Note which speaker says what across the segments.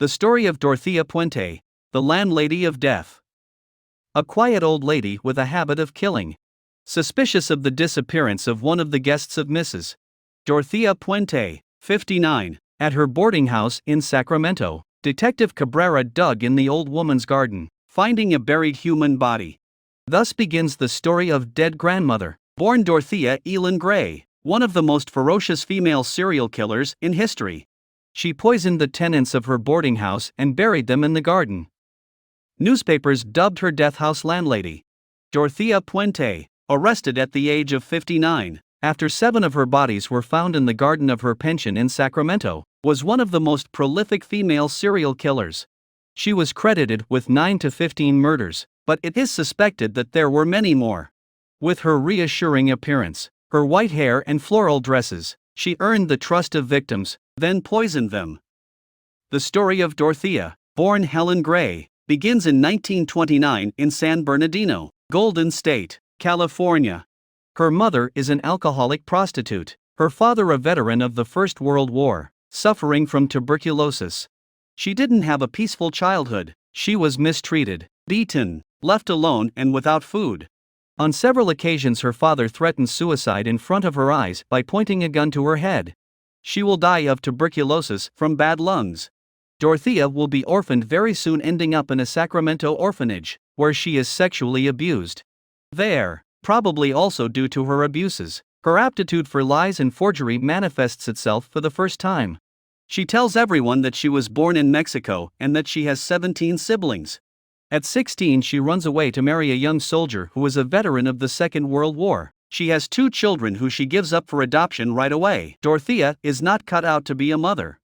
Speaker 1: The story of Dorothea Puente, the landlady of death. A quiet old lady with a habit of killing. Suspicious of the disappearance of one of the guests of Mrs. Dorothea Puente, 59, at her boarding house in Sacramento, Detective Cabrera dug in the old woman's garden, finding a buried human body. Thus begins the story of dead grandmother, born Dorothea Elen Grey, one of the most ferocious female serial killers in history. She poisoned the tenants of her boarding house and buried them in the garden. Newspapers dubbed her Death House Landlady. Dorothea Puente, arrested at the age of 59, after 7 of her bodies were found in the garden of her pension in Sacramento, was one of the most prolific female serial killers. She was credited with 9 to 15 murders, but it is suspected that there were many more. With her reassuring appearance, her white hair and floral dresses, she earned the trust of victims, then poisoned them. The story of Dorothea, born Elen Grey, begins in 1929 in San Bernardino, Golden State, California. Her mother is an alcoholic prostitute, her father a veteran of the First World War, suffering from tuberculosis. She didn't have a peaceful childhood. She was mistreated, beaten, left alone and without food. On several occasions her father threatened suicide in front of her eyes by pointing a gun to her head. She will die of tuberculosis from bad lungs. Dorothea will be orphaned very soon, ending up in a Sacramento orphanage, where she is sexually abused. There, probably also due to her abuses, her aptitude for lies and forgery manifests itself for the first time. She tells everyone that she was born in Mexico and that she has 17 siblings. At 16 she runs away to marry a young soldier who is a veteran of the Second World War. She has 2 children who she gives up for adoption right away. Dorothea is not cut out to be a mother.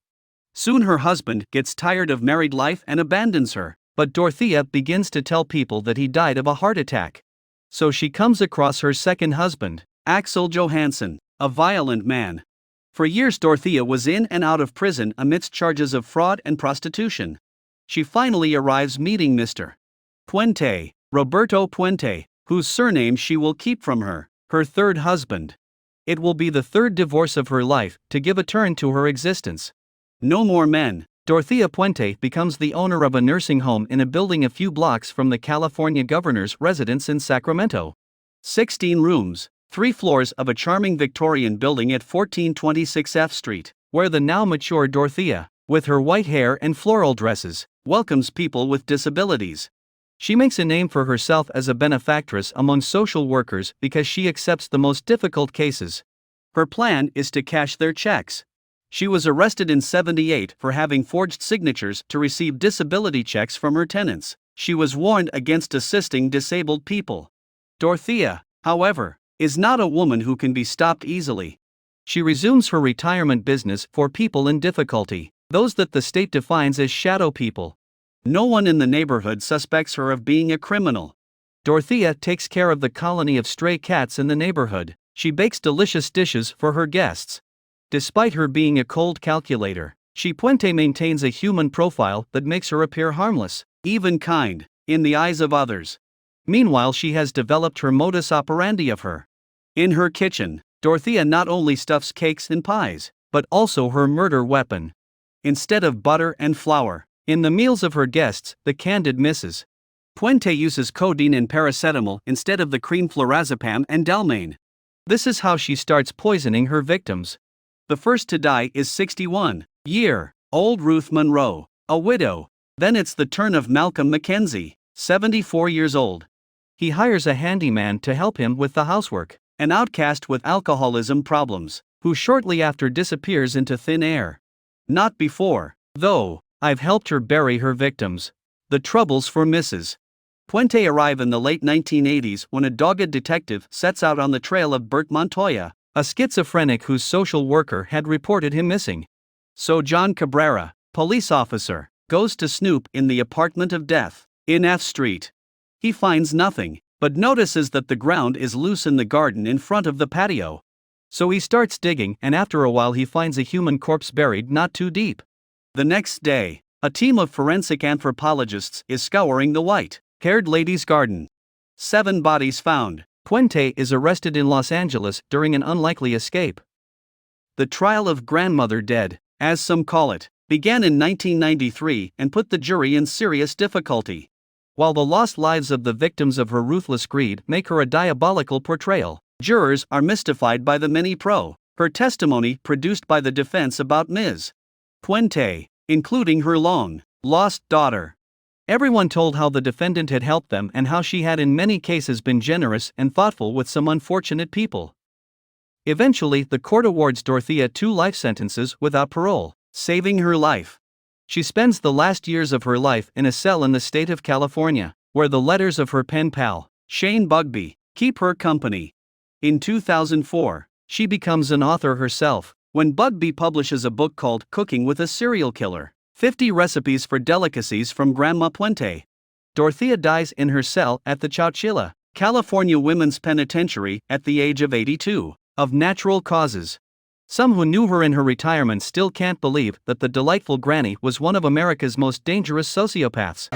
Speaker 1: Soon her husband gets tired of married life and abandons her, but Dorothea begins to tell people that he died of a heart attack. So she comes across her second husband, Axel Johansson, a violent man. For years Dorothea was in and out of prison amidst charges of fraud and prostitution. She finally arrives meeting Mr. Puente, Roberto Puente, whose surname she will keep from her third husband. It will be the third divorce of her life to give a turn to her existence. No more men. Dorothea Puente becomes the owner of a nursing home in a building a few blocks from the California governor's residence in Sacramento. 16 rooms, 3 floors of a charming Victorian building at 1426 F Street, where the now mature Dorothea, with her white hair and floral dresses, welcomes people with disabilities. She makes a name for herself as a benefactress among social workers because she accepts the most difficult cases. Her plan is to cash their checks. She was arrested in '78 for having forged signatures to receive disability checks from her tenants. She was warned against assisting disabled people. Dorothea, however, is not a woman who can be stopped easily. She resumes her retirement business for people in difficulty, those that the state defines as shadow people. No one in the neighborhood suspects her of being a criminal. Dorothea takes care of the colony of stray cats in the neighborhood. She bakes delicious dishes for her guests. Despite her being a cold calculator, Puente maintains a human profile that makes her appear harmless, even kind, in the eyes of others. Meanwhile, she has developed her modus operandi of her. In her kitchen, Dorothea not only stuffs cakes and pies, but also her murder weapon. Instead of butter and flour, in the meals of her guests, the candid Mrs. Puente uses codeine and paracetamol instead of the cream flurazepam and Delmane. This is how she starts poisoning her victims. The first to die is 61-year-old Ruth Monroe, a widow. Then it's the turn of Malcolm Mackenzie, 74 years old. He hires a handyman to help him with the housework, an outcast with alcoholism problems, who shortly after disappears into thin air. Not before, though. I've helped her bury her victims. The troubles for Mrs. Puente arrive in the late 1980s when a dogged detective sets out on the trail of Bert Montoya, a schizophrenic whose social worker had reported him missing. So John Cabrera, police officer, goes to snoop in the apartment of death, in F Street. He finds nothing, but notices that the ground is loose in the garden in front of the patio. So he starts digging, and after a while he finds a human corpse buried not too deep. The next day, a team of forensic anthropologists is scouring the white-haired lady's garden. 7 bodies found. Puente is arrested in Los Angeles during an unlikely escape. The trial of grandmother dead, as some call it. began in 1993 and put the jury in serious difficulty. While the lost lives of the victims of her ruthless greed make her a diabolical portrayal, jurors are mystified by the many her testimony produced by the defense about Ms. Puente, including her long-lost daughter. Everyone told how the defendant had helped them and how she had in many cases been generous and thoughtful with some unfortunate people. Eventually, the court awards Dorothea 2 life sentences without parole, saving her life. She spends the last years of her life in a cell in the state of California, where the letters of her pen pal, Shane Bugbee, keep her company. In 2004, she becomes an author herself, when Bugbee publishes a book called Cooking with a Serial Killer, 50 Recipes for Delicacies from Grandma Puente. Dorothea dies in her cell at the Chowchilla, California Women's Penitentiary at the age of 82, of natural causes. Some who knew her in her retirement still can't believe that the delightful granny was one of America's most dangerous sociopaths.